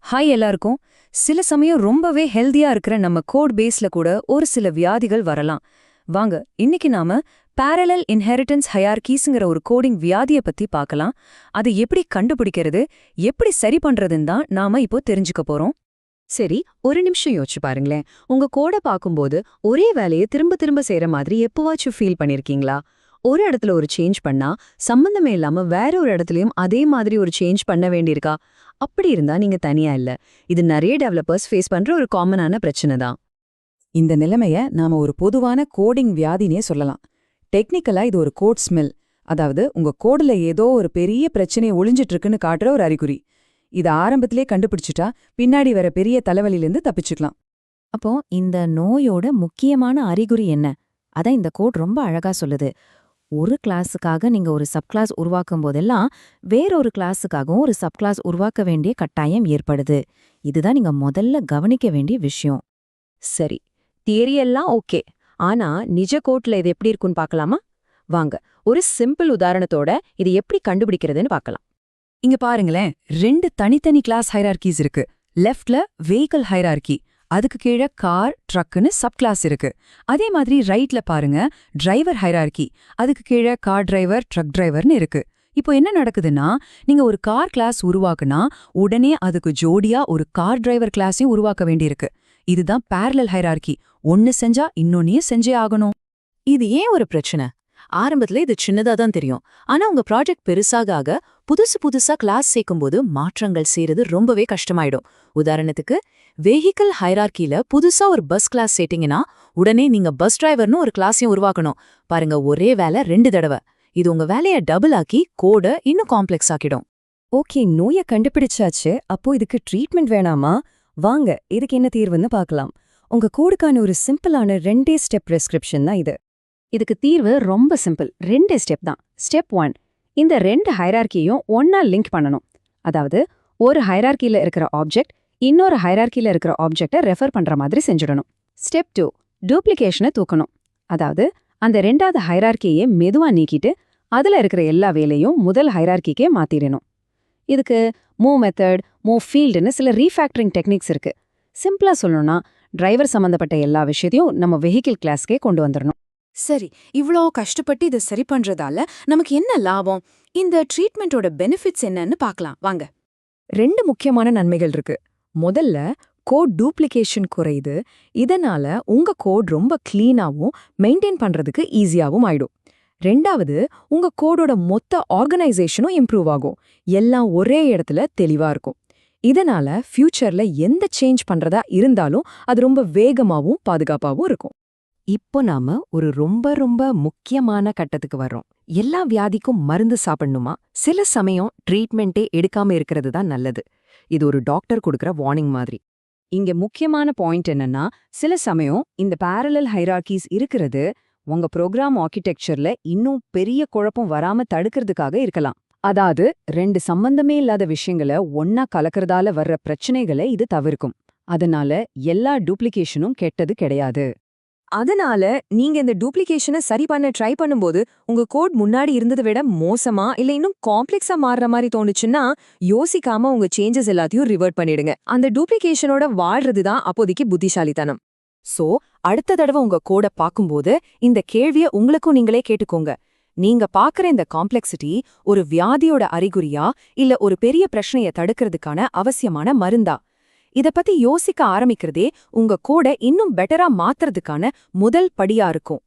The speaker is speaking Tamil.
ஹாய் எல்லாருக்கும். சில சமயம் ரொம்பவே ஹெல்தியா இருக்கிற நம்ம கோட் பேஸ்ல கூட ஒரு சில வியாதிகள் வரலாம். வாங்க இன்னைக்கு நாம parallel inheritance hierarchiesங்கிற ஒரு கோடிங் வியாதியை பத்தி பார்க்கலாம். அதை எப்படி கண்டுபிடிக்கிறது, எப்படி சரி பண்றதுன்னு தான் நாம இப்போ தெரிஞ்சுக்க போறோம். சரி, ஒரு நிமிஷம் யோசிச்சு பாருங்களேன். உங்க கோட பாக்கும்போது ஒரே வேலையை திரும்ப திரும்ப செய்யற மாதிரி எப்பவாச்சும் ஃபீல் பண்ணிருக்கீங்களா? ஒரு இடத்துல ஒரு சேஞ்ச் பண்ணா சம்பந்தமே இல்லாம வேற ஒரு இடத்துலயும் அதே மாதிரி ஒரு சேஞ்ச் பண்ண வேண்டியிருக்கா? அப்படி இருந்தா நீங்க தனியா இல்ல. இது நிறைய டெவலப்பர்ஸ் ஃபேஸ் பண்ற ஒரு காமனான பிரச்சனை தான். இந்த நிலைமைய நாம ஒரு பொதுவான கோடிங் வியாதினே சொல்லலாம். டெக்னிக்கலா இது ஒரு கோட் ஸ்மெல், அதாவது உங்க கோடுல ஏதோ ஒரு பெரிய பிரச்சனை ஒளிஞ்சிட்டு இருக்குன்னு காட்டுற ஒரு அறிகுறி. இத ஆரம்பத்திலே கண்டுபிடிச்சிட்டா பின்னாடி வர பெரிய தலைவலியிலிருந்து தப்பிச்சுக்கலாம். அப்போ இந்த நோயோட முக்கியமான அறிகுறி என்ன? அதான் இந்த கோட் ரொம்ப அழகா சொல்லுது. ஒரு கிளாஸுக்காக நீங்க ஒரு சப்கிளாஸ் உருவாக்கும் போதெல்லாம் வேறொரு கிளாஸுக்காகவும் ஒரு சப்கிளாஸ் உருவாக்க வேண்டிய கட்டாயம் ஏற்படுது. இதுதான் நீங்க முதல்ல கவனிக்க வேண்டிய விஷயம். சரி, தியரியெல்லாம் ஓகே. ஆனா நிஜ கோட்ல இது எப்படி இருக்குன்னு பார்க்கலாமா? வாங்க, ஒரு சிம்பிள் உதாரணத்தோட இது எப்படி கண்டுபிடிக்கிறதுன்னு பார்க்கலாம். இங்க பாருங்களேன், 2 தனித்தனி கிளாஸ் ஹைரார்கீஸ் இருக்கு. லெஃப்ட்ல வெஹிக்கிள் ஹைரார்கி, அதுக்கு கீழே கார், ட்ரக்குன்னு சப் கிளாஸ் இருக்கு. அதே மாதிரி ரைட்ல பாருங்க, டிரைவர் ஹைரார்கி, அதுக்கு கீழே கார் டிரைவர், ட்ரக் டிரைவர்னு இருக்கு. இப்போ என்ன நடக்குதுன்னா, நீங்க ஒரு கார் கிளாஸ் உருவாக்குனா உடனே அதுக்கு ஜோடியா ஒரு கார் டிரைவர் கிளாஸையும் உருவாக்க வேண்டியிருக்கு. இதுதான் parallel ஹைரார்கி. ஒன்னு செஞ்சா இன்னொன்னையும் செஞ்சே ஆகணும். இது ஏன் ஒரு பிரச்சனை? ஆரம்பத்துல இது சின்னதா தான் தெரியும். ஆனா உங்க ப்ராஜெக்ட் பெருசாக ஆக புதுசா கிளாஸ் சேர்க்கும்போது மாற்றங்கள் செய்யறது ரொம்பவே கஷ்டமாயிடும். உதாரணத்துக்கு, வெஹிக்கிள் ஹைரார்கில புதுசா ஒரு பஸ் கிளாஸ் சேர்த்தீங்கன்னா உடனே நீங்க பஸ் டிரைவர்னு ஒரு கிளாஸையும் உருவாக்கணும். பாருங்க, ஒரே வேலை 2 தடவை. இது உங்க வேலையை டபுள் ஆக்கி கோட இன்னும் காம்ப்ளெக்ஸ் ஆக்கிடும். ஓகே, நோயை கண்டுபிடிச்சாச்சு. அப்போ இதுக்கு ட்ரீட்மெண்ட் வேணாமா? வாங்க, இதுக்கு என்ன தீர்வுன்னு பார்க்கலாம். உங்க கோடுக்கான ஒரு சிம்பிளான 2 ஸ்டெப் பிரெஸ்கிரிப்ஷன் தான் இது. இதுக்கு தீர்வு ரொம்ப சிம்பிள். 2 ஸ்டெப் தான். ஸ்டெப் 1, இந்த 2 ஹைரார்கியையும் ஒன்னா லிங்க் பண்ணணும். அதாவது ஒரு ஹைரார்கியில இருக்கிற ஆப்ஜெக்ட் இன்னொரு ஹைரார்கியில இருக்கிற ஆப்ஜெக்டை ரெஃபர் பண்ற மாதிரி செஞ்சிடணும். ஸ்டெப் 2, டூப்ளிகேஷனை தூக்கணும். அதாவது அந்த 2வது ஹைரார்கியை மெதுவா நீக்கிட்டு அதுல இருக்கிற எல்லா வேலையும் முதல் ஹைரார்கிக்கே மாத்திடணும். இதுக்கு மூவ் மெத்தட், மூவ் ஃபீல்டுன்னு சில ரீஃபேக்டரிங் டெக்னிக்ஸ் இருக்கு. சிம்பிளா சொல்லணும்னா, டிரைவர் சம்பந்தப்பட்ட எல்லா விஷயத்தையும் நம்ம வெஹிக்கிள் கிளாஸ்க்கே கொண்டு வந்துடணும். சரி, இவ்ளோ கஷ்டப்பட்டு இதை சரி பண்றதால நமக்கு என்ன லாபம்? இந்த ட்ரீட்மெண்டோட பெனிஃபிட்ஸ் என்னன்னு பார்க்கலாம் வாங்க. 2 முக்கியமான நன்மைகள் இருக்கு. முதல்ல, கோட் டூப்ளிகேஷன் குறையுது. இதனால உங்க கோட் ரொம்ப கிளீனாவும் மெயின்டைன் பண்றதுக்கு ஈஸியாவும் ஆயிடும். 2வது, உங்க கோடோட மொத்த ஆர்கனைசேஷனும் இம்ப்ரூவ் ஆகும். எல்லாம் ஒரே இடத்துல தெளிவா இருக்கும். இதனால ஃபியூச்சர்ல எந்த சேஞ்ச் பண்றதா இருந்தாலும் அது ரொம்ப வேகமாவும் பாதுகாப்பாவும் இருக்கும். இப்போ நாம ஒரு ரொம்ப முக்கியமான கட்டத்துக்கு வர்றோம். எல்லா வியாதிக்கும் மருந்து சாப்பிடணுமா? சில சமயம் ட்ரீட்மெண்ட்டே எடுக்காம இருக்கிறது தான் நல்லது. இது ஒரு டாக்டர் கொடுக்கற வார்னிங் மாதிரி. இங்க முக்கியமான பாயிண்ட் என்னன்னா, சில சமயம் இந்த parallel ஹைரார்கீஸ் இருக்கிறது உங்க ப்ரோக்ராம் ஆர்கிடெக்சர்ல இன்னும் பெரிய குழப்பம் வராம தடுக்கிறதுக்காக இருக்கலாம். அதாவது 2 சம்பந்தமே இல்லாத விஷயங்களை ஒன்னா கலக்கறதால வர்ற பிரச்சனைகளை இது தவிர்க்கும். அதனால எல்லா டூப்ளிகேஷனும் கெட்டது கிடையாது. அதனால நீங்க இந்த டூப்ளிகேஷனை சரி பண்ண ட்ரை பண்ணும்போது உங்க கோட் முன்னாடி இருந்ததை விட மோசமா இல்ல இன்னும் காம்ப்ளெக்ஸா மாறுற மாதிரி தோணுச்சுன்னா யோசிக்காம உங்க சேஞ்சஸ் எல்லாத்தையும் ரிவர்ட் பண்ணிடுங்க. அந்த டூப்ளிகேஷனோட வாழ்றதுதான் அப்போதைக்கு புத்திசாலித்தனம். சோ, அடுத்த தடவை உங்க கோட பாக்கும்போது இந்த கேள்விய உங்களுக்கும் நீங்களே கேட்டுக்கோங்க. நீங்க பாக்குற இந்த காம்ப்ளெக்சிட்டி ஒரு வியாதியோட அறிகுறியா இல்ல ஒரு பெரிய பிரச்சனையை தடுக்கிறதுக்கான அவசியமான மருந்தா? இத பத்தி யோசிக்க ஆரம்பிக்கிறதே உங்க கோட இன்னும் பெட்டரா மாத்துறதுக்கான முதல் படியா இருக்கும்.